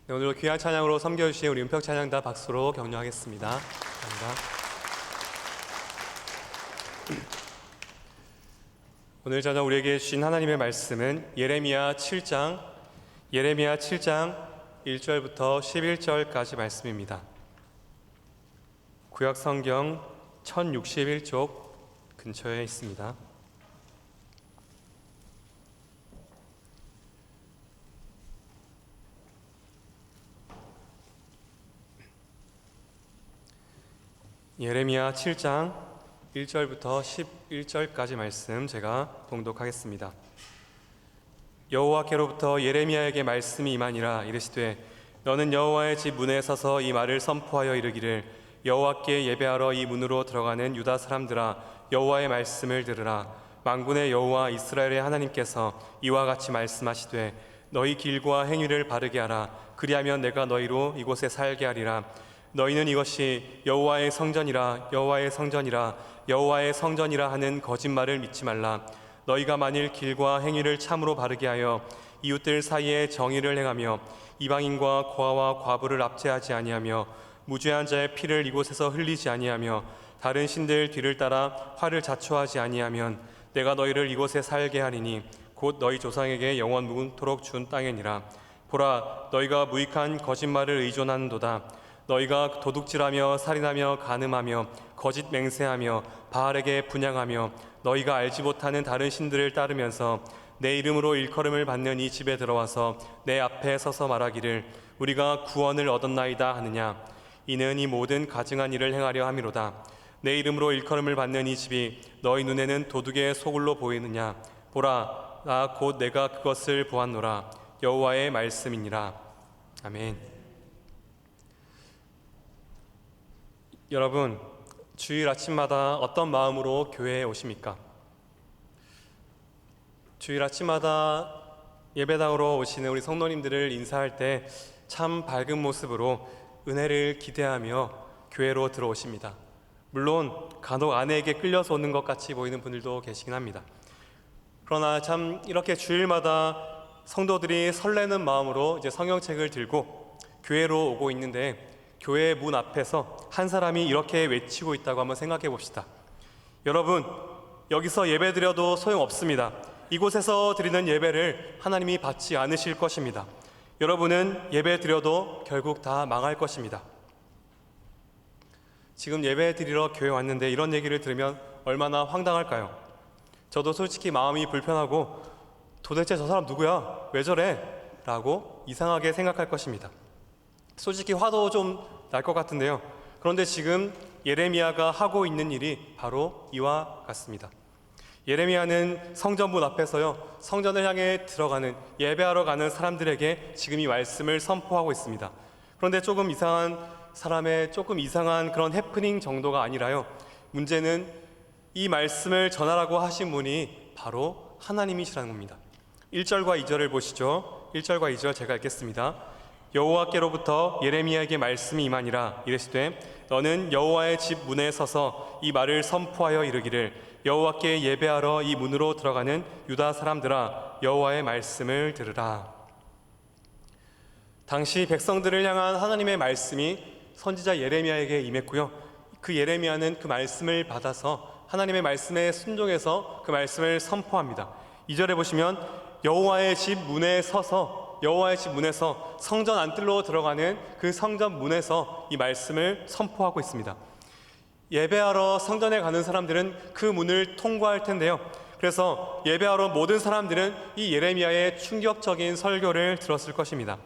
네, 오늘 귀한 찬양으로 섬겨주신 우리 은평 찬양단 박수로 격려하겠습니다. 감사합니다. 오늘 저녁 우리에게 주신 하나님의 말씀은 예레미야 7장 1절부터 11절까지 말씀입니다. 구약 성경 1061쪽 근처에 있습니다. 예레미야 7장 1절부터 11절까지 말씀 제가 봉독하겠습니다. 여호와께로부터 예레미야에게 말씀이 임하니라. 이르시되 너는 여호와의 집 문에 서서 이 말을 선포하여 이르기를 여호와께 예배하러 이 문으로 들어가는 유다 사람들아, 여호와의 말씀을 들으라. 만군의 여호와 이스라엘의 하나님께서 이와 같이 말씀하시되 너희 길과 행위를 바르게 하라. 그리하면 내가 너희로 이곳에 살게 하리라. 너희는 이것이 여호와의 성전이라 여호와의 성전이라 여호와의 성전이라 하는 거짓말을 믿지 말라. 너희가 만일 길과 행위를 참으로 바르게 하여 이웃들 사이에 정의를 행하며 이방인과 고아와 과부를 압제하지 아니하며 무죄한 자의 피를 이곳에서 흘리지 아니하며 다른 신들 뒤를 따라 화를 자초하지 아니하면 내가 너희를 이곳에 살게 하리니 곧 너희 조상에게 영원 무궁토록 준 땅이니라. 보라, 너희가 무익한 거짓말을 의존하는도다. 너희가 도둑질하며 살인하며 간음하며 거짓 맹세하며 바알에게 분향하며 너희가 알지 못하는 다른 신들을 따르면서 내 이름으로 일컬음을 받는 이 집에 들어와서 내 앞에 서서 말하기를 우리가 구원을 얻었나이다 하느냐. 이는 이 모든 가증한 일을 행하려 함이로다. 내 이름으로 일컬음을 받는 이 집이 너희 눈에는 도둑의 소굴로 보이느냐. 보라, 나 곧 내가 그것을 보았노라. 여호와의 말씀이니라. 아멘. 여러분, 주일 아침마다 어떤 마음으로 교회에 오십니까? 주일 아침마다 예배당으로 오시는 우리 성도님들을 인사할 때 참 밝은 모습으로 은혜를 기대하며 교회로 들어오십니다. 물론 간혹 아내에게 끌려서 오는 것 같이 보이는 분들도 계시긴 합니다. 그러나 참 이렇게 주일마다 성도들이 설레는 마음으로 이제 성경책을 들고 교회로 오고 있는데, 교회 문 앞에서 한 사람이 이렇게 외치고 있다고 한번 생각해 봅시다. 여러분, 여기서 예배 드려도 소용없습니다. 이곳에서 드리는 예배를 하나님이 받지 않으실 것입니다. 여러분은 예배 드려도 결국 다 망할 것입니다. 지금 예배 드리러 교회 왔는데 이런 얘기를 들으면 얼마나 황당할까요? 저도 솔직히 마음이 불편하고 도대체 저 사람 누구야? 왜 저래? 라고 이상하게 생각할 것입니다. 솔직히 화도 좀 날 것 같은데요. 그런데 지금 예레미야가 하고 있는 일이 바로 이와 같습니다. 예레미야는 성전문 앞에서요, 성전을 향해 들어가는, 예배하러 가는 사람들에게 지금 이 말씀을 선포하고 있습니다. 그런데 조금 이상한 사람의 조금 이상한 그런 해프닝 정도가 아니라요, 문제는 이 말씀을 전하라고 하신 분이 바로 하나님이시라는 겁니다. 1절과 2절을 보시죠. 1절과 2절 제가 읽겠습니다. 여호와께로부터 예레미야에게 말씀이 임하니라. 이르시되 너는 여호와의 집 문에 서서 이 말을 선포하여 이르기를 여호와께 예배하러 이 문으로 들어가는 유다 사람들아, 여호와의 말씀을 들으라. 당시 백성들을 향한 하나님의 말씀이 선지자 예레미야에게 임했고요, 그 예레미야는 그 말씀을 받아서 하나님의 말씀에 순종해서 그 말씀을 선포합니다. 2절에 보시면 여호와의 집 문에 서서, 여호와의 집 문에서 성전 안뜰로 들어가는 그 성전 문에서 이 말씀을 선포하고 있습니다. 예배하러 성전에 가는 사람들은 그 문을 통과할 텐데요, 그래서 예배하러 모든 사람들은 이 예레미야의 충격적인 설교를 들었을 것입니다.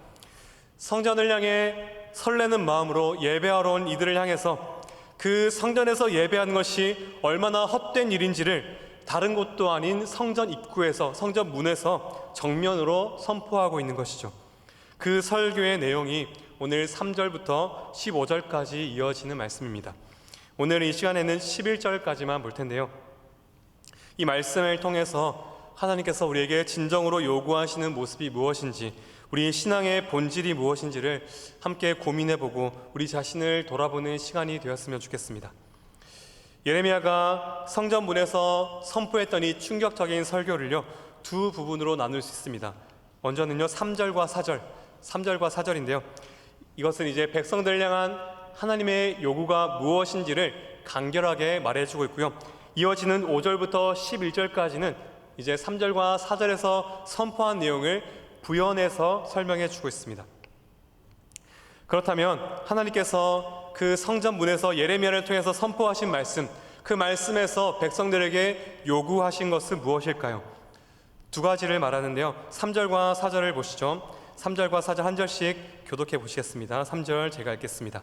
성전을 향해 설레는 마음으로 예배하러 온 이들을 향해서 그 성전에서 예배하는 것이 얼마나 헛된 일인지를 다른 곳도 아닌 성전 입구에서, 성전 문에서 정면으로 선포하고 있는 것이죠. 그 설교의 내용이 오늘 3절부터 15절까지 이어지는 말씀입니다. 오늘 이 시간에는 11절까지만 볼 텐데요, 이 말씀을 통해서 하나님께서 우리에게 진정으로 요구하시는 모습이 무엇인지, 우리 신앙의 본질이 무엇인지를 함께 고민해보고 우리 자신을 돌아보는 시간이 되었으면 좋겠습니다. 예레미야가 성전 문에서 선포했던 이 충격적인 설교를요, 두 부분으로 나눌 수 있습니다. 먼저는요, 3절과 4절, 3절과 4절인데요. 이것은 이제 백성들을 향한 하나님의 요구가 무엇인지를 간결하게 말해주고 있고요. 이어지는 5절부터 11절까지는 이제 3절과 4절에서 선포한 내용을 부연해서 설명해 주고 있습니다. 그렇다면 하나님께서 그 성전 문에서 예레미야를 통해서 선포하신 말씀, 그 말씀에서 백성들에게 요구하신 것은 무엇일까요? 두 가지를 말하는데요. 3절과 4절을 보시죠. 3절과 4절 한 절씩 교독해 보시겠습니다. 3절 제가 읽겠습니다.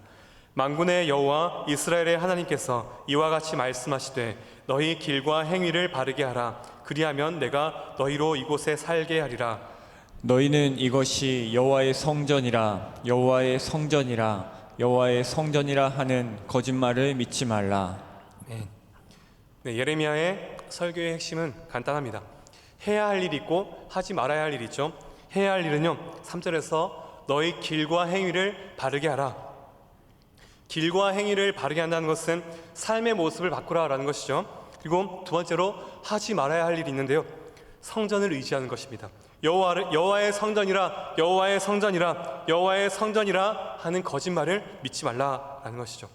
만군의 여호와 이스라엘의 하나님께서 이와 같이 말씀하시되 너희 길과 행위를 바르게 하라. 그리하면 내가 너희로 이곳에 살게 하리라. 너희는 이것이 여호와의 성전이라 여호와의 성전이라 여호와의 성전이라 하는 거짓말을 믿지 말라. 네, 예레미야의 설교의 핵심은 간단합니다. 해야 할 일이 있고 하지 말아야 할 일이 있죠. 해야 할 일은요, 3절에서 너희 길과 행위를 바르게 하라. 길과 행위를 바르게 한다는 것은 삶의 모습을 바꾸라라는 것이죠. 그리고 두 번째로 하지 말아야 할 일이 있는데요, 성전을 의지하는 것입니다. 여호와의 성전이라 여호와의 성전이라 여호와의 성전이라 하는 거짓말을 믿지 말라라는 것이죠.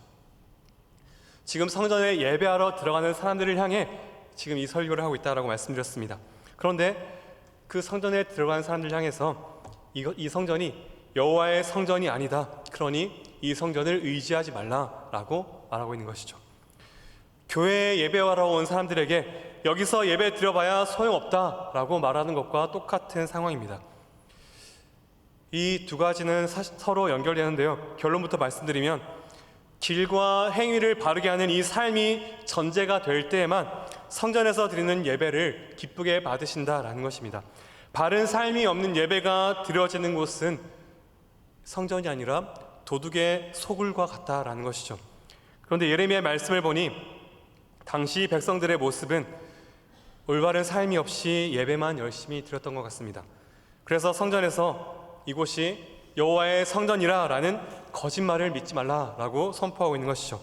지금 성전에 예배하러 들어가는 사람들을 향해 지금 이 설교를 하고 있다라고 말씀드렸습니다. 그런데 그 성전에 들어가는 사람들 향해서 이 성전이 여호와의 성전이 아니다, 그러니 이 성전을 의지하지 말라라고 말하고 있는 것이죠. 교회에 예배하러 온 사람들에게 여기서 예배 드려봐야 소용없다라고 말하는 것과 똑같은 상황입니다. 이 두 가지는 서로 연결되는데요. 결론부터 말씀드리면 길과 행위를 바르게 하는 이 삶이 전제가 될 때에만 성전에서 드리는 예배를 기쁘게 받으신다라는 것입니다. 바른 삶이 없는 예배가 드려지는 곳은 성전이 아니라 도둑의 소굴과 같다라는 것이죠. 그런데 예레미야의 말씀을 보니 당시 백성들의 모습은 올바른 삶이 없이 예배만 열심히 드렸던 것 같습니다. 그래서 성전에서 이곳이 여호와의 성전이라 라는 거짓말을 믿지 말라라고 선포하고 있는 것이죠.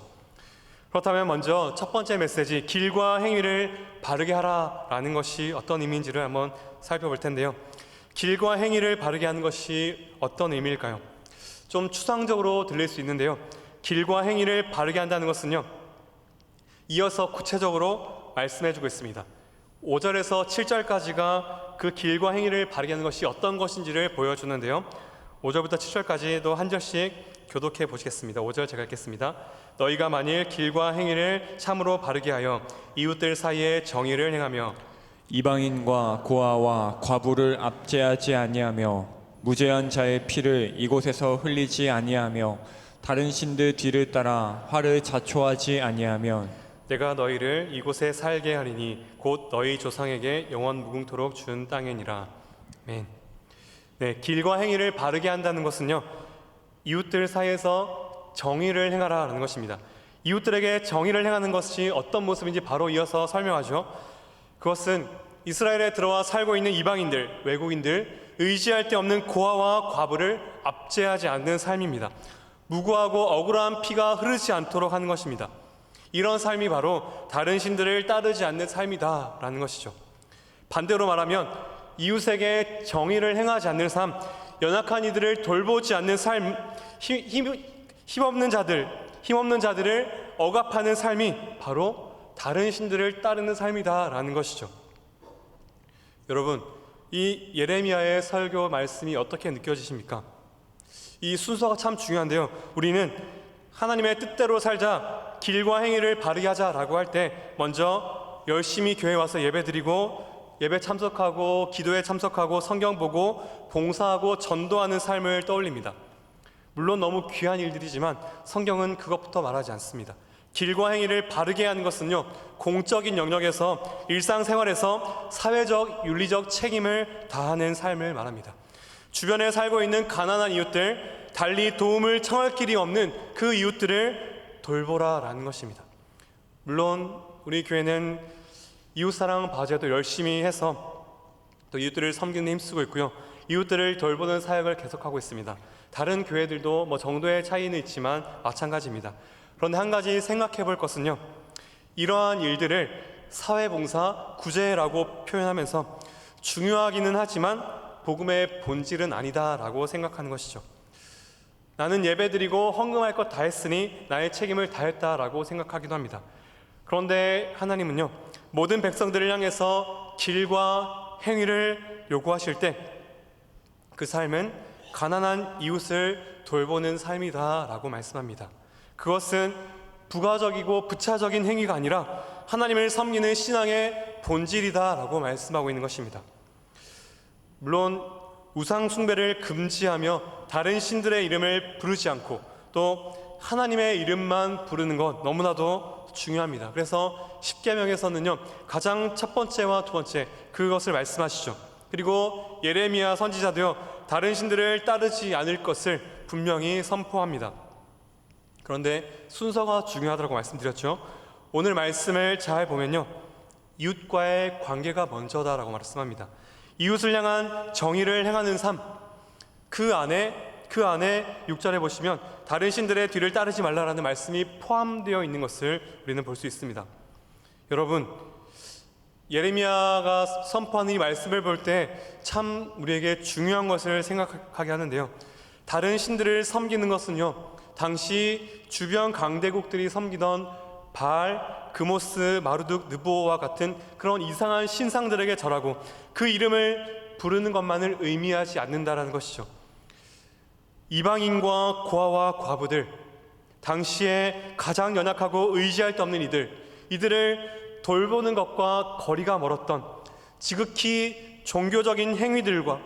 그렇다면 먼저 첫 번째 메시지, 길과 행위를 바르게 하라라는 것이 어떤 의미인지를 한번 살펴볼 텐데요. 길과 행위를 바르게 하는 것이 어떤 의미일까요? 좀 추상적으로 들릴 수 있는데요. 길과 행위를 바르게 한다는 것은요, 이어서 구체적으로 말씀해주고 있습니다. 5절에서 7절까지가 그 길과 행위를 바르게 하는 것이 어떤 것인지를 보여주는데요. 5절부터 7절까지도 한 절씩 교독해 보시겠습니다. 5절 제가 읽겠습니다. 너희가 만일 길과 행위를 참으로 바르게 하여 이웃들 사이에 정의를 행하며 이방인과 고아와 과부를 압제하지 아니하며 무죄한 자의 피를 이곳에서 흘리지 아니하며 다른 신들 뒤를 따라 화를 자초하지 아니하면 내가 너희를 이곳에 살게 하리니 곧 너희 조상에게 영원 무궁토록 준 땅이니라. 아멘. 네, 길과 행위를 바르게 한다는 것은요, 이웃들 사이에서 정의를 행하라는 것입니다. 이웃들에게 정의를 행하는 것이 어떤 모습인지 바로 이어서 설명하죠. 그것은 이스라엘에 들어와 살고 있는 이방인들, 외국인들, 의지할 데 없는 고아와 과부를 압제하지 않는 삶입니다. 무고하고 억울한 피가 흐르지 않도록 하는 것입니다. 이런 삶이 바로 다른 신들을 따르지 않는 삶이다라는 것이죠. 반대로 말하면 이웃에게 정의를 행하지 않는 삶, 연약한 이들을 돌보지 않는 삶, 힘없는 자들을 억압하는 삶이 바로 다른 신들을 따르는 삶이다라는 것이죠. 여러분, 이 예레미야의 설교 말씀이 어떻게 느껴지십니까? 이 순서가 참 중요한데요. 우리는 하나님의 뜻대로 살자, 길과 행위를 바르게 하자라고 할 때 먼저 열심히 교회에 와서 예배드리고 예배 참석하고 기도에 참석하고 성경 보고 봉사하고 전도하는 삶을 떠올립니다. 물론 너무 귀한 일들이지만 성경은 그것부터 말하지 않습니다. 길과 행위를 바르게 하는 것은요, 공적인 영역에서 일상생활에서 사회적 윤리적 책임을 다하는 삶을 말합니다. 주변에 살고 있는 가난한 이웃들, 달리 도움을 청할 길이 없는 그 이웃들을 돌보라라는 것입니다. 물론 우리 교회는 이웃사랑 바제도 열심히 해서 또 이웃들을 섬기는 데 힘쓰고 있고요, 이웃들을 돌보는 사역을 계속하고 있습니다. 다른 교회들도 정도의 차이는 있지만 마찬가지입니다. 그런데 한 가지 생각해 볼 것은요, 이러한 일들을 사회봉사, 구제라고 표현하면서 중요하기는 하지만 복음의 본질은 아니다라고 생각하는 것이죠. 나는 예배드리고 헌금할 것 다 했으니 나의 책임을 다했다라고 생각하기도 합니다. 그런데 하나님은요, 모든 백성들을 향해서 길과 행위를 요구하실 때 그 삶은 가난한 이웃을 돌보는 삶이다라고 말씀합니다. 그것은 부가적이고 부차적인 행위가 아니라 하나님을 섬기는 신앙의 본질이다라고 말씀하고 있는 것입니다. 물론 우상 숭배를 금지하며 다른 신들의 이름을 부르지 않고 또 하나님의 이름만 부르는 것 너무나도 중요합니다. 그래서 십계명에서는요, 가장 첫 번째와 두 번째 그것을 말씀하시죠. 그리고 예레미야 선지자도요, 다른 신들을 따르지 않을 것을 분명히 선포합니다. 그런데 순서가 중요하다고 말씀드렸죠. 오늘 말씀을 잘 보면요, 이웃과의 관계가 먼저다라고 말씀합니다. 이웃을 향한 정의를 행하는 삶, 그 안에 6절에 보시면 다른 신들의 뒤를 따르지 말라라는 말씀이 포함되어 있는 것을 우리는 볼 수 있습니다. 여러분, 예레미야가 선포하는 이 말씀을 볼 때 참 우리에게 중요한 것을 생각하게 하는데요, 다른 신들을 섬기는 것은요, 당시 주변 강대국들이 섬기던 바알, 그모스, 마르둑, 느보와 같은 그런 이상한 신상들에게 절하고 그 이름을 부르는 것만을 의미하지 않는다라는 것이죠. 이방인과 고아와 과부들, 당시에 가장 연약하고 의지할 데 없는 이들을 돌보는 것과 거리가 멀었던 지극히 종교적인 행위들과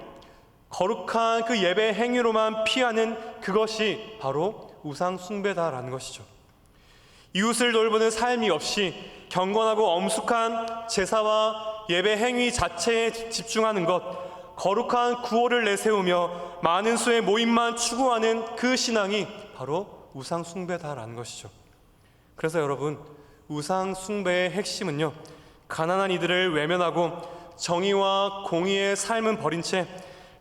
거룩한 그 예배 행위로만 피하는 그것이 바로 우상 숭배다라는 것이죠. 이웃을 돌보는 삶이 없이 경건하고 엄숙한 제사와 예배 행위 자체에 집중하는 것, 거룩한 구호를 내세우며 많은 수의 모임만 추구하는 그 신앙이 바로 우상 숭배다라는 것이죠. 그래서 여러분, 우상 숭배의 핵심은요, 가난한 이들을 외면하고 정의와 공의의 삶은 버린 채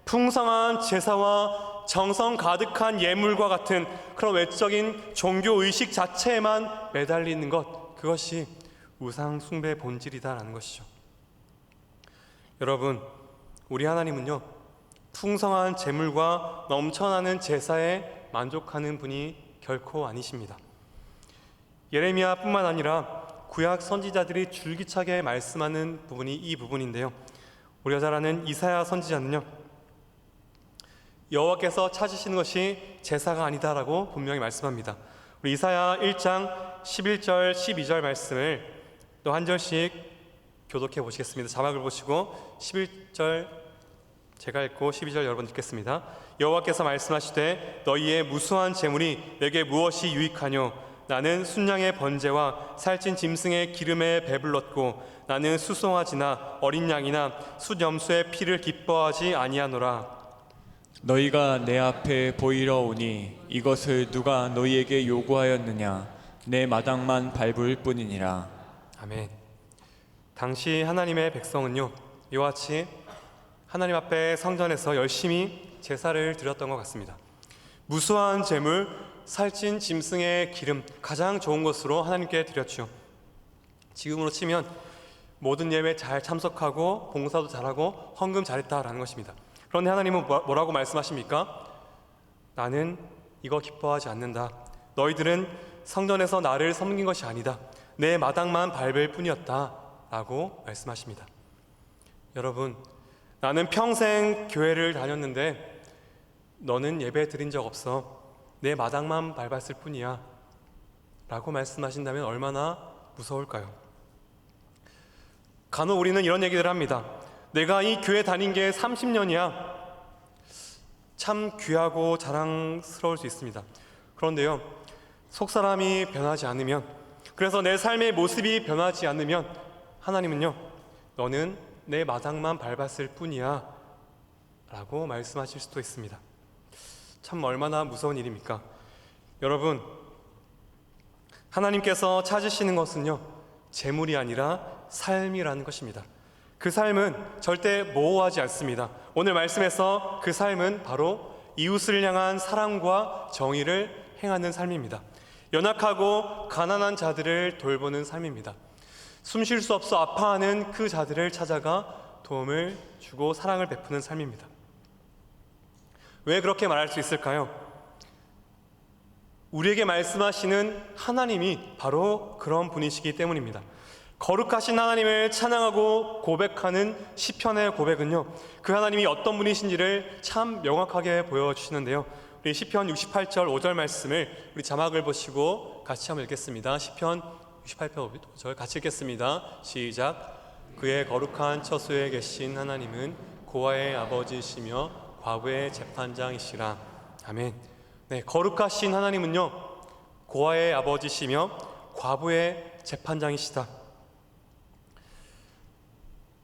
풍성한 제사와 정성 가득한 예물과 같은 그런 외적인 종교 의식 자체에만 매달리는 것, 그것이 우상 숭배의 본질이다라는 것이죠. 여러분, 우리 하나님은요, 풍성한 제물과 넘쳐나는 제사에 만족하는 분이 결코 아니십니다. 예레미야뿐만 아니라 구약 선지자들이 줄기차게 말씀하는 부분이 이 부분인데요, 우리가 잘 아는 이사야 선지자는요, 여호와께서 찾으시는 것이 제사가 아니다라고 분명히 말씀합니다. 우리 이사야 1장 11절 12절 말씀을 또 한 절씩 교독해 보시겠습니다. 자막을 보시고 11절 제가 읽고 12절 여러분 읽겠습니다. 여호와께서 말씀하시되 너희의 무수한 재물이 내게 무엇이 유익하뇨? 나는 순양의 번제와 살찐 짐승의 기름에 배불렀고 나는 수송아지나 어린 양이나 숫염소의 피를 기뻐하지 아니하노라. 너희가 내 앞에 보이러 오니 이것을 누가 너희에게 요구하였느냐? 내 마당만 밟을 뿐이니라. 아멘. 당시 하나님의 백성은요, 이와 같이 하나님 앞에 성전에서 열심히 제사를 드렸던 것 같습니다. 무수한 제물, 살찐 짐승의 기름, 가장 좋은 것으로 하나님께 드렸죠. 지금으로 치면 모든 예배 잘 참석하고 봉사도 잘하고 헌금 잘했다라는 것입니다. 그런데 하나님은 뭐라고 말씀하십니까? 나는 이거 기뻐하지 않는다. 너희들은 성전에서 나를 섬긴 것이 아니다. 내 마당만 밟을 뿐이었다 라고 말씀하십니다. 여러분, 나는 평생 교회를 다녔는데 너는 예배 드린 적 없어. 내 마당만 밟았을 뿐이야 라고 말씀하신다면 얼마나 무서울까요? 간혹 우리는 이런 얘기를 합니다. 내가 이 교회 다닌 게 30년이야. 참 귀하고 자랑스러울 수 있습니다. 그런데요, 속사람이 변하지 않으면, 그래서 내 삶의 모습이 변하지 않으면 하나님은요, 너는 내 마당만 밟았을 뿐이야 라고 말씀하실 수도 있습니다. 참 얼마나 무서운 일입니까? 여러분, 하나님께서 찾으시는 것은요, 재물이 아니라 삶이라는 것입니다. 그 삶은 절대 모호하지 않습니다. 오늘 말씀에서 그 삶은 바로 이웃을 향한 사랑과 정의를 행하는 삶입니다. 연약하고 가난한 자들을 돌보는 삶입니다. 숨 쉴 수 없어 아파하는 그 자들을 찾아가 도움을 주고 사랑을 베푸는 삶입니다. 왜 그렇게 말할 수 있을까요? 우리에게 말씀하시는 하나님이 바로 그런 분이시기 때문입니다. 거룩하신 하나님을 찬양하고 고백하는 시편의 고백은요, 그 하나님이 어떤 분이신지를 참 명확하게 보여주시는데요. 우리 시편 68절 5절 말씀을 우리 자막을 보시고 같이 한번 읽겠습니다. 시편 68절 같이 읽겠습니다. 시작. 그의 거룩한 처소에 계신 하나님은 고아의 아버지시며 과부의 재판장이시라. 아멘. 네, 거룩하신 하나님은요, 고아의 아버지시며 과부의 재판장이시다.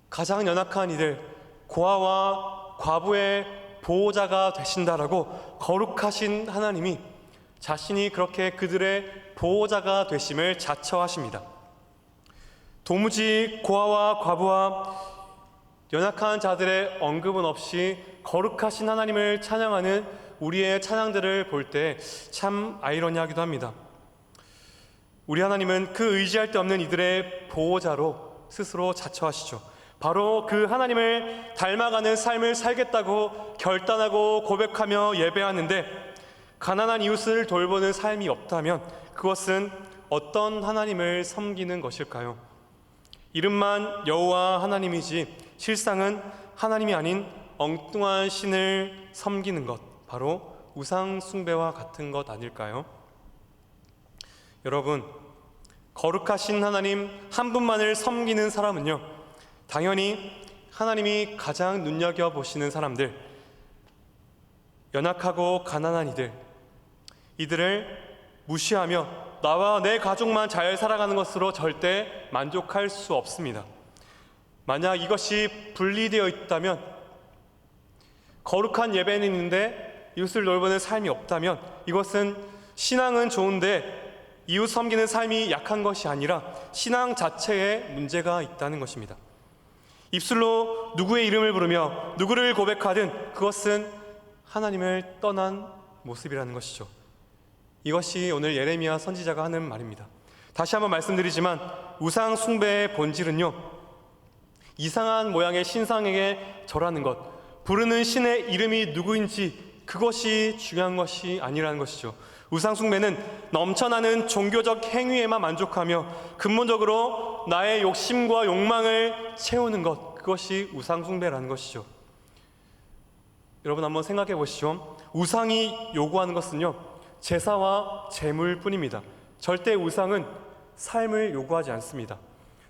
가장 연약한 이들, 고아와 과부의 보호자가 되신다라고 거룩하신 하나님이 자신이 그렇게 그들의 보호자가 되심을 자처하십니다. 도무지 고아와 과부와 연약한 자들의 언급은 없이 거룩하신 하나님을 찬양하는 우리의 찬양들을 볼 때 참 아이러니하기도 합니다. 우리 하나님은 그 의지할 데 없는 이들의 보호자로 스스로 자처하시죠. 바로 그 하나님을 닮아가는 삶을 살겠다고 결단하고 고백하며 예배하는데, 가난한 이웃을 돌보는 삶이 없다면 그것은 어떤 하나님을 섬기는 것일까요? 이름만 여호와 하나님이지 실상은 하나님이 아닌 엉뚱한 신을 섬기는 것, 바로 우상 숭배와 같은 것 아닐까요? 여러분, 거룩하신 하나님 한 분만을 섬기는 사람은요, 당연히 하나님이 가장 눈여겨보시는 사람들, 연약하고 가난한 이들을 무시하며 나와 내 가족만 잘 살아가는 것으로 절대 만족할 수 없습니다. 만약 이것이 분리되어 있다면, 거룩한 예배는 있는데 이웃을 돌보는 삶이 없다면, 이것은 신앙은 좋은데 이웃 섬기는 삶이 약한 것이 아니라 신앙 자체에 문제가 있다는 것입니다. 입술로 누구의 이름을 부르며 누구를 고백하든 그것은 하나님을 떠난 모습이라는 것이죠. 이것이 오늘 예레미야 선지자가 하는 말입니다. 다시 한번 말씀드리지만 우상 숭배의 본질은요, 이상한 모양의 신상에게 절하는 것, 부르는 신의 이름이 누구인지 그것이 중요한 것이 아니라는 것이죠. 우상 숭배는 넘쳐나는 종교적 행위에만 만족하며 근본적으로 나의 욕심과 욕망을 채우는 것, 그것이 우상 숭배라는 것이죠. 여러분 한번 생각해 보시죠. 우상이 요구하는 것은요, 제사와 제물뿐입니다. 절대 우상은 삶을 요구하지 않습니다.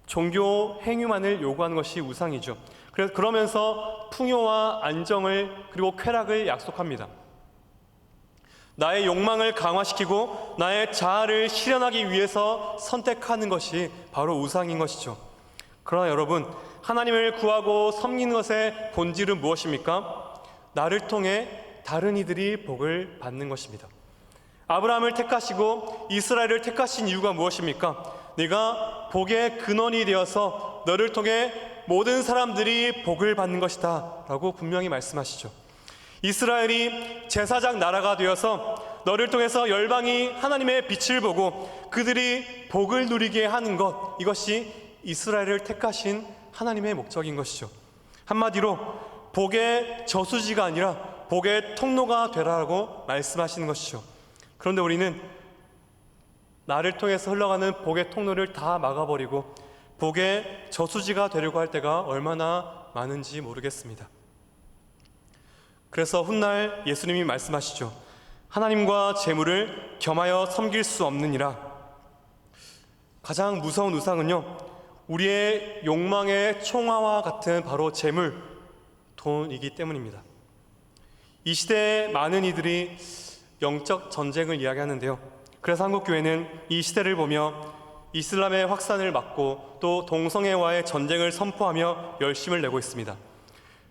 종교 행위만을 요구하는 것이 우상이죠. 그러면서 풍요와 안정을 그리고 쾌락을 약속합니다. 나의 욕망을 강화시키고 나의 자아를 실현하기 위해서 선택하는 것이 바로 우상인 것이죠. 그러나 여러분, 하나님을 구하고 섬기는 것의 본질은 무엇입니까? 나를 통해 다른 이들이 복을 받는 것입니다. 아브라함을 택하시고 이스라엘을 택하신 이유가 무엇입니까? 네가 복의 근원이 되어서 너를 통해 모든 사람들이 복을 받는 것이다 라고 분명히 말씀하시죠. 이스라엘이 제사장 나라가 되어서 너를 통해서 열방이 하나님의 빛을 보고 그들이 복을 누리게 하는 것, 이것이 이스라엘을 택하신 하나님의 목적인 것이죠. 한마디로 복의 저수지가 아니라 복의 통로가 되라고 말씀하시는 것이죠. 그런데 우리는 나를 통해서 흘러가는 복의 통로를 다 막아버리고 복의 저수지가 되려고 할 때가 얼마나 많은지 모르겠습니다. 그래서 훗날 예수님이 말씀하시죠. 하나님과 재물을 겸하여 섬길 수 없느니라. 가장 무서운 우상은요, 우리의 욕망의 총화와 같은 바로 재물, 돈이기 때문입니다. 이 시대에 많은 이들이 영적 전쟁을 이야기하는데요, 그래서 한국교회는 이 시대를 보며 이슬람의 확산을 막고 또 동성애와의 전쟁을 선포하며 열심을 내고 있습니다.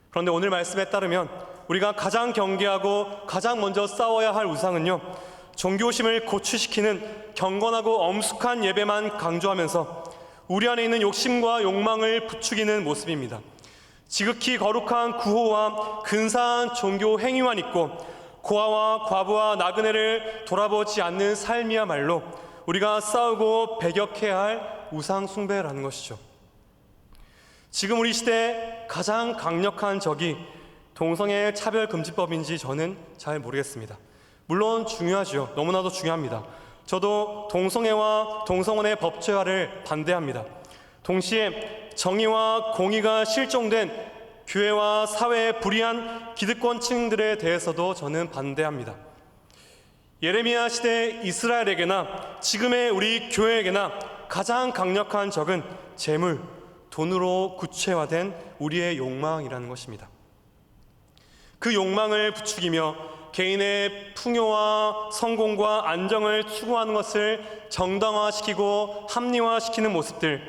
그런데 오늘 말씀에 따르면 우리가 가장 경계하고 가장 먼저 싸워야 할 우상은요, 종교심을 고취시키는 경건하고 엄숙한 예배만 강조하면서 우리 안에 있는 욕심과 욕망을 부추기는 모습입니다. 지극히 거룩한 구호와 근사한 종교 행위만 있고 고아와 과부와 나그네를 돌아보지 않는 삶이야말로 우리가 싸우고 배격해야 할 우상 숭배라는 것이죠. 지금 우리 시대의 가장 강력한 적이 동성애 차별금지법인지 저는 잘 모르겠습니다. 물론 중요하죠. 너무나도 중요합니다. 저도 동성애와 동성혼의 법제화를 반대합니다. 동시에 정의와 공의가 실종된 교회와 사회의 불의한 기득권층들에 대해서도 저는 반대합니다. 예레미야 시대 이스라엘에게나 지금의 우리 교회에게나 가장 강력한 적은 재물, 돈으로 구체화된 우리의 욕망이라는 것입니다. 그 욕망을 부추기며 개인의 풍요와 성공과 안정을 추구하는 것을 정당화시키고 합리화시키는 모습들,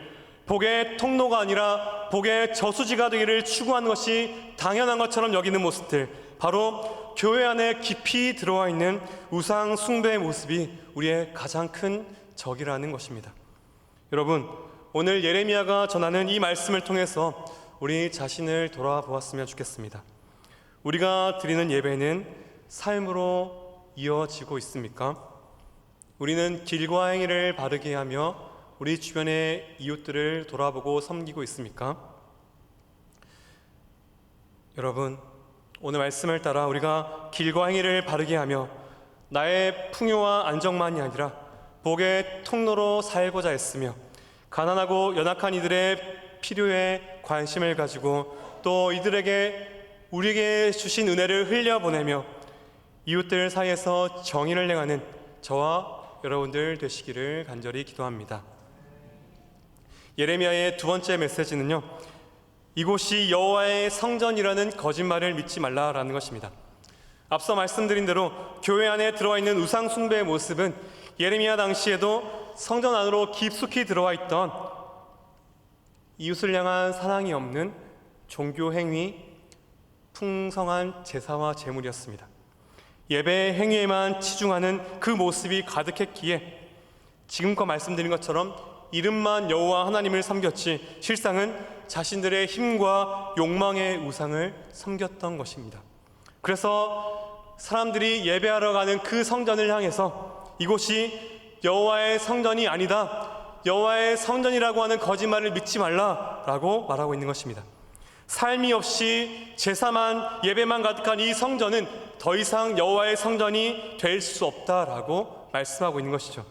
복의 통로가 아니라 복의 저수지가 되기를 추구하는 것이 당연한 것처럼 여기는 모습들, 바로 교회 안에 깊이 들어와 있는 우상 숭배의 모습이 우리의 가장 큰 적이라는 것입니다. 여러분, 오늘 예레미야가 전하는 이 말씀을 통해서 우리 자신을 돌아보았으면 좋겠습니다. 우리가 드리는 예배는 삶으로 이어지고 있습니까? 우리는 길과 행위를 바르게 하며 우리 주변의 이웃들을 돌아보고 섬기고 있습니까? 여러분, 오늘 말씀을 따라 우리가 길과 행위를 바르게 하며 나의 풍요와 안정만이 아니라 복의 통로로 살고자 했으며 가난하고 연약한 이들의 필요에 관심을 가지고 또 이들에게 우리에게 주신 은혜를 흘려보내며 이웃들 사이에서 정의를 행하는 저와 여러분들 되시기를 간절히 기도합니다. 예레미야의 두 번째 메시지는요, 이곳이 여호와의 성전이라는 거짓말을 믿지 말라라는 것입니다. 앞서 말씀드린 대로 교회 안에 들어와 있는 우상 숭배의 모습은 예레미야 당시에도 성전 안으로 깊숙이 들어와 있던 이웃을 향한 사랑이 없는 종교 행위, 풍성한 제사와 제물이었습니다. 예배 행위에만 치중하는 그 모습이 가득했기에 지금껏 말씀드린 것처럼 이름만 여호와 하나님을 섬겼지 실상은 자신들의 힘과 욕망의 우상을 섬겼던 것입니다. 그래서 사람들이 예배하러 가는 그 성전을 향해서 이곳이 여호와의 성전이 아니다, 여호와의 성전이라고 하는 거짓말을 믿지 말라라고 말하고 있는 것입니다. 삶이 없이 제사만 예배만 가득한 이 성전은 더 이상 여호와의 성전이 될 수 없다라고 말씀하고 있는 것이죠.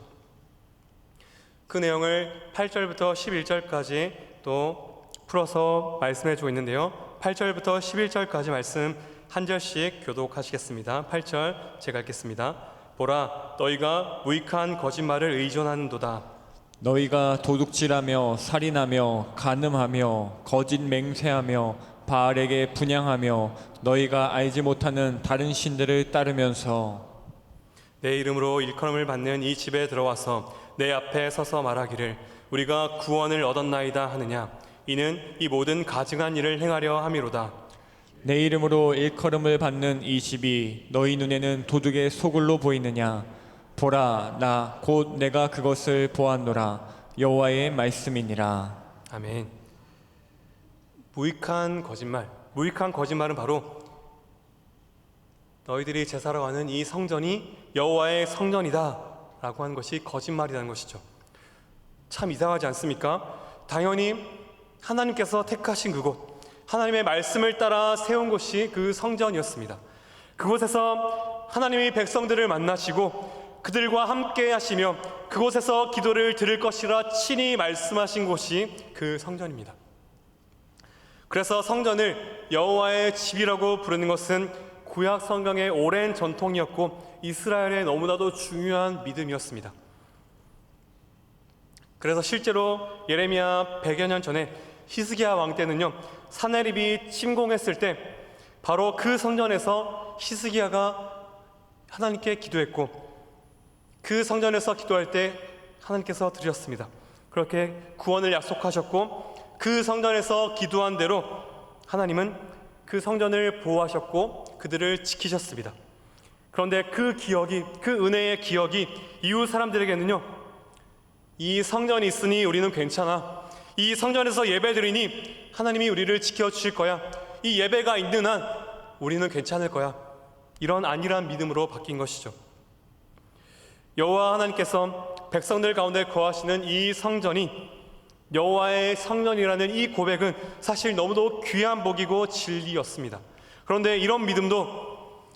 그 내용을 8절부터 11절까지 또 풀어서 말씀해 주고 있는데요, 8절부터 11절까지 말씀 한 절씩 교독하시겠습니다. 8절 제가 읽겠습니다. 보라, 너희가 무익한 거짓말을 의존하는도다. 너희가 도둑질하며 살인하며 간음하며 거짓 맹세하며 바알에게 분향하며 너희가 알지 못하는 다른 신들을 따르면서 내 이름으로 일컬음을 받는 이 집에 들어와서 내 앞에 서서 말하기를 우리가 구원을 얻었나이다 하느냐, 이는 이 모든 가증한 일을 행하려 함이로다. 내 이름으로 일컬음을 받는 이 집이 너희 눈에는 도둑의 소굴로 보이느냐? 보라, 나 곧 내가 그것을 보았노라. 여호와의 말씀이니라. 아멘. 무익한 거짓말은 바로 너희들이 제사로 가는 이 성전이 여호와의 성전이다 라고 하는 것이 거짓말이라는 것이죠. 참 이상하지 않습니까? 당연히 하나님께서 택하신 그곳, 하나님의 말씀을 따라 세운 곳이 그 성전이었습니다. 그곳에서 하나님이 백성들을 만나시고 그들과 함께 하시며 그곳에서 기도를 들을 것이라 친히 말씀하신 곳이 그 성전입니다. 그래서 성전을 여호와의 집이라고 부르는 것은 구약 성경의 오랜 전통이었고 이스라엘의 너무나도 중요한 믿음이었습니다. 그래서 실제로 예레미야 100여 년 전에 히스기야 왕 때는요, 사네립이 침공했을 때 바로 그 성전에서 히스기야가 하나님께 기도했고 그 성전에서 기도할 때 하나님께서 들으셨습니다. 그렇게 구원을 약속하셨고 그 성전에서 기도한 대로 하나님은 그 성전을 보호하셨고 그들을 지키셨습니다. 그런데 그 기억이, 그 은혜의 기억이 이웃 사람들에게는요, 이 성전이 있으니 우리는 괜찮아, 이 성전에서 예배드리니 하나님이 우리를 지켜주실 거야, 이 예배가 있는 한 우리는 괜찮을 거야, 이런 안일한 믿음으로 바뀐 것이죠. 여호와 하나님께서 백성들 가운데 거하시는 이 성전이 여호와의 성전이라는 이 고백은 사실 너무도 귀한 복이고 진리였습니다. 그런데 이런 믿음도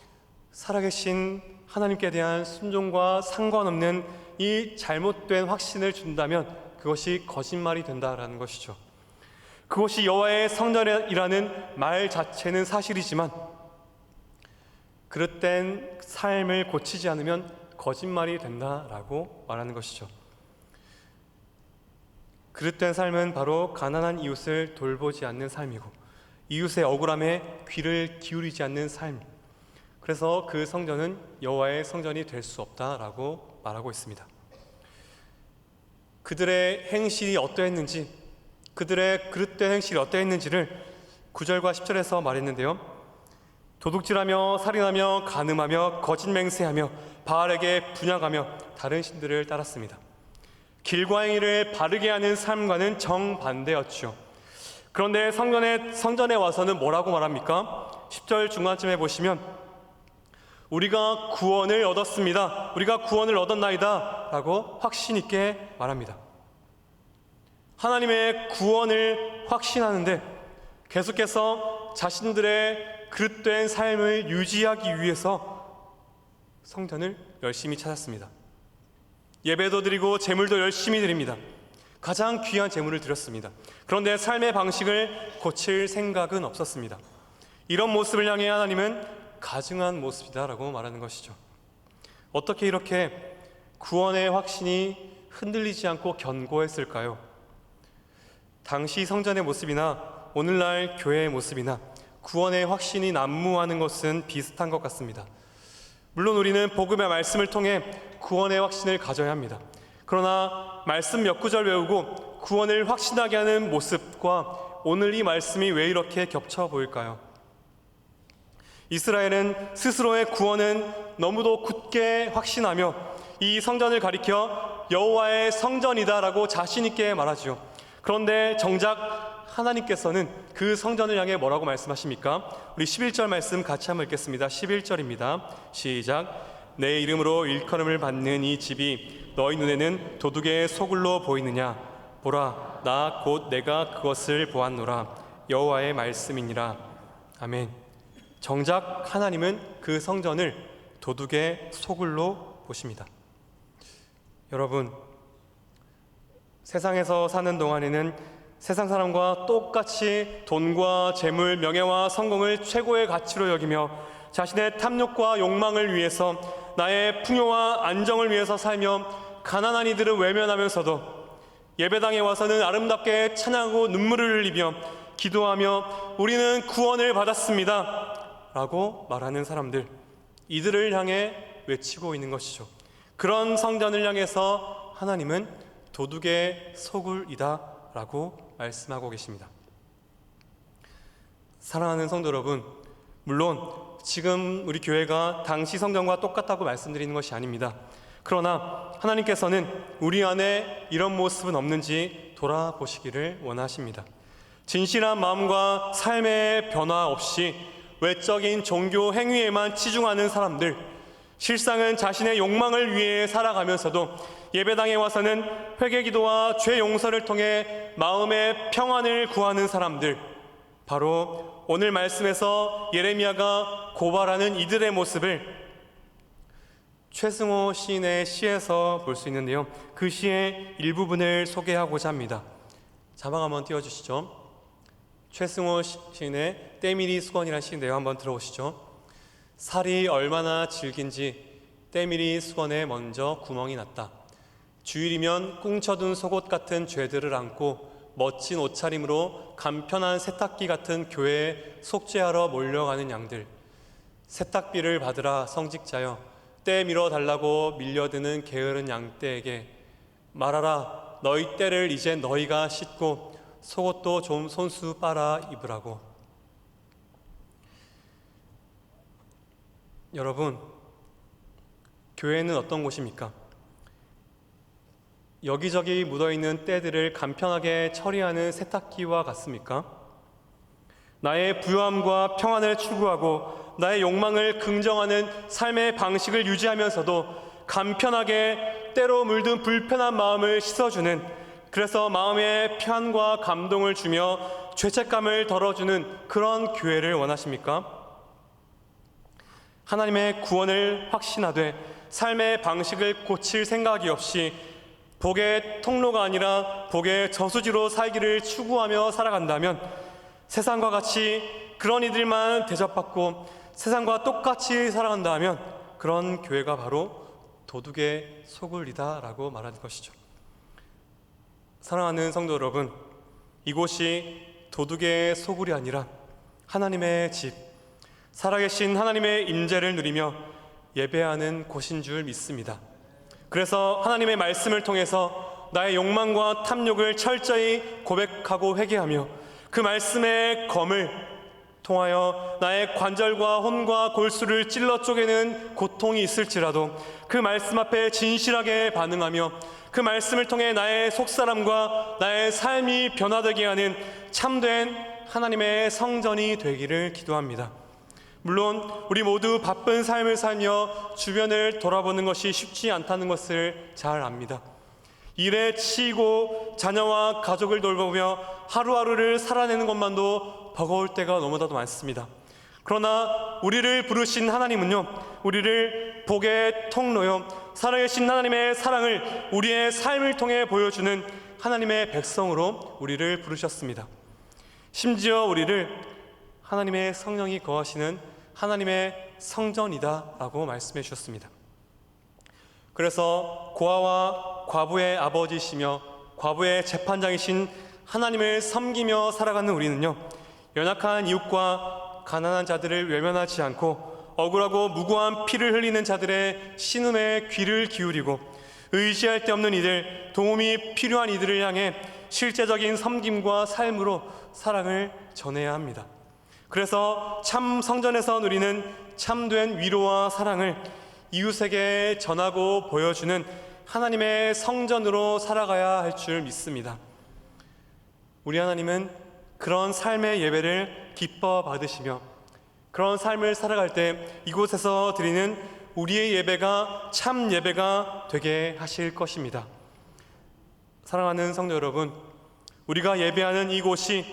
살아계신 하나님께 대한 순종과 상관없는 이 잘못된 확신을 준다면 그것이 거짓말이 된다라는 것이죠. 그것이 여호와의 성전이라는 말 자체는 사실이지만 그릇된 삶을 고치지 않으면 거짓말이 된다라고 말하는 것이죠. 그릇된 삶은 바로 가난한 이웃을 돌보지 않는 삶이고 이웃의 억울함에 귀를 기울이지 않는 삶. 그래서 그 성전은 여호와의 성전이 될 수 없다라고 말하고 있습니다. 그들의 행실이 어떠했는지, 그들의 그릇된 행실이 어떠했는지를 9절과 10절에서 말했는데요. 도둑질하며 살인하며 간음하며 거짓 맹세하며 바알에게 분향하며 다른 신들을 따랐습니다. 길과 행위를 바르게 하는 삶과는 정반대였죠. 그런데 성전에 와서는 뭐라고 말합니까? 10절 중간쯤에 보시면 우리가 구원을 얻었습니다. 우리가 구원을 얻었나이다 라고 확신 있게 말합니다. 하나님의 구원을 확신하는데 계속해서 자신들의 그릇된 삶을 유지하기 위해서 성전을 열심히 찾았습니다. 예배도 드리고 제물도 열심히 드립니다. 가장 귀한 제물을 드렸습니다. 그런데 삶의 방식을 고칠 생각은 없었습니다. 이런 모습을 향해 하나님은 가증한 모습이다라고 말하는 것이죠. 어떻게 이렇게 구원의 확신이 흔들리지 않고 견고했을까요? 당시 성전의 모습이나 오늘날 교회의 모습이나 구원의 확신이 난무하는 것은 비슷한 것 같습니다. 물론 우리는 복음의 말씀을 통해 구원의 확신을 가져야 합니다. 그러나 말씀 몇 구절 외우고 구원을 확신하게 하는 모습과 오늘 이 말씀이 왜 이렇게 겹쳐 보일까요? 이스라엘은 스스로의 구원은 너무도 굳게 확신하며 이 성전을 가리켜 여호와의 성전이다라고 자신 있게 말하죠. 그런데 정작 하나님께서는 그 성전을 향해 뭐라고 말씀하십니까? 우리 11절 말씀 같이 한번 읽겠습니다. 11절입니다. 시작. 내 이름으로 일컬음을 받는 이 집이 너희 눈에는 도둑의 소굴로 보이느냐? 보라, 나 곧 내가 그것을 보았노라. 여호와의 말씀이니라. 아멘. 정작 하나님은 그 성전을 도둑의 소굴로 보십니다. 여러분, 세상에서 사는 동안에는 세상 사람과 똑같이 돈과 재물, 명예와 성공을 최고의 가치로 여기며 자신의 탐욕과 욕망을 위해서 나의 풍요와 안정을 위해서 살며 가난한 이들을 외면하면서도 예배당에 와서는 아름답게 찬양하고 눈물을 흘리며 기도하며 우리는 구원을 받았습니다 라고 말하는 사람들, 이들을 향해 외치고 있는 것이죠. 그런 성전을 향해서 하나님은 도둑의 소굴이다 라고 말씀하고 계십니다. 사랑하는 성도 여러분, 물론 지금 우리 교회가 당시 성전과 똑같다고 말씀드리는 것이 아닙니다. 그러나 하나님께서는 우리 안에 이런 모습은 없는지 돌아보시기를 원하십니다. 진실한 마음과 삶의 변화 없이 외적인 종교 행위에만 치중하는 사람들, 실상은 자신의 욕망을 위해 살아가면서도 예배당에 와서는 회개기도와 죄 용서를 통해 마음의 평안을 구하는 사람들, 바로 오늘 말씀에서 예레미야가 고발하는 이들의 모습을 최승호 시인의 시에서 볼 수 있는데요. 그 시의 일부분을 소개하고자 합니다. 자막 한번 띄워주시죠. 최승호 시인의 때밀이 수건이라는 시인데요. 한번 들어보시죠. 살이 얼마나 질긴지 때밀이 수건에 먼저 구멍이 났다. 주일이면 꽁쳐둔 속옷 같은 죄들을 안고 멋진 옷차림으로 간편한 세탁기 같은 교회에 속죄하러 몰려가는 양들, 세탁비를 받으라 성직자여, 때 밀어달라고 밀려드는 게으른 양떼에게 말하라, 너희 때를 이제 너희가 씻고 속옷도 좀 손수 빨아 입으라고. 여러분, 교회는 어떤 곳입니까? 여기저기 묻어있는 때들을 간편하게 처리하는 세탁기와 같습니까? 나의 부요함과 평안을 추구하고 나의 욕망을 긍정하는 삶의 방식을 유지하면서도 간편하게 때로 물든 불편한 마음을 씻어주는, 그래서 마음의 평안과 감동을 주며 죄책감을 덜어주는 그런 교회를 원하십니까? 하나님의 구원을 확신하되 삶의 방식을 고칠 생각이 없이 복의 통로가 아니라 복의 저수지로 살기를 추구하며 살아간다면, 세상과 같이 그런 이들만 대접받고 세상과 똑같이 살아간다면 그런 교회가 바로 도둑의 소굴이다라고 말하는 것이죠. 사랑하는 성도 여러분, 이곳이 도둑의 소굴이 아니라 하나님의 집, 살아계신 하나님의 임재를 누리며 예배하는 곳인 줄 믿습니다. 그래서 하나님의 말씀을 통해서 나의 욕망과 탐욕을 철저히 고백하고 회개하며 그 말씀의 검을 통하여 나의 관절과 혼과 골수를 찔러 쪼개는 고통이 있을지라도 그 말씀 앞에 진실하게 반응하며 그 말씀을 통해 나의 속사람과 나의 삶이 변화되게 하는 참된 하나님의 성전이 되기를 기도합니다. 물론 우리 모두 바쁜 삶을 살며 주변을 돌아보는 것이 쉽지 않다는 것을 잘 압니다. 일에 치이고 자녀와 가족을 돌보며 하루하루를 살아내는 것만도 버거울 때가 너무나도 많습니다. 그러나 우리를 부르신 하나님은요, 우리를 복의 통로요, 살아계신 하나님의 사랑을 우리의 삶을 통해 보여주는 하나님의 백성으로 우리를 부르셨습니다. 심지어 우리를 하나님의 성령이 거하시는 하나님의 성전이다 라고 말씀해 주셨습니다. 그래서 고아와 과부의 아버지시며 과부의 재판장이신 하나님을 섬기며 살아가는 우리는요, 연약한 이웃과 가난한 자들을 외면하지 않고 억울하고 무고한 피를 흘리는 자들의 신음에 귀를 기울이고 의지할 데 없는 이들, 도움이 필요한 이들을 향해 실제적인 섬김과 삶으로 사랑을 전해야 합니다. 그래서 참 성전에서 누리는 참된 위로와 사랑을 이웃에게 전하고 보여주는 하나님의 성전으로 살아가야 할 줄 믿습니다. 우리 하나님은 그런 삶의 예배를 기뻐 받으시며 그런 삶을 살아갈 때 이곳에서 드리는 우리의 예배가 참 예배가 되게 하실 것입니다. 사랑하는 성도 여러분, 우리가 예배하는 이곳이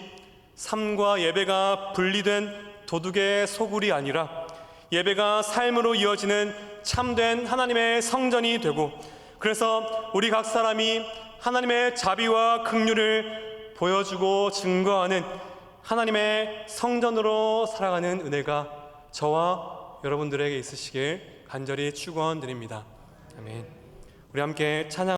삶과 예배가 분리된 도둑의 소굴이 아니라 예배가 삶으로 이어지는 참된 하나님의 성전이 되고, 그래서 우리 각 사람이 하나님의 자비와 긍휼을 보여주고 증거하는 하나님의 성전으로 살아가는 은혜가 저와 여러분들에게 있으시길 간절히 축원드립니다. 아멘. 우리 함께 찬양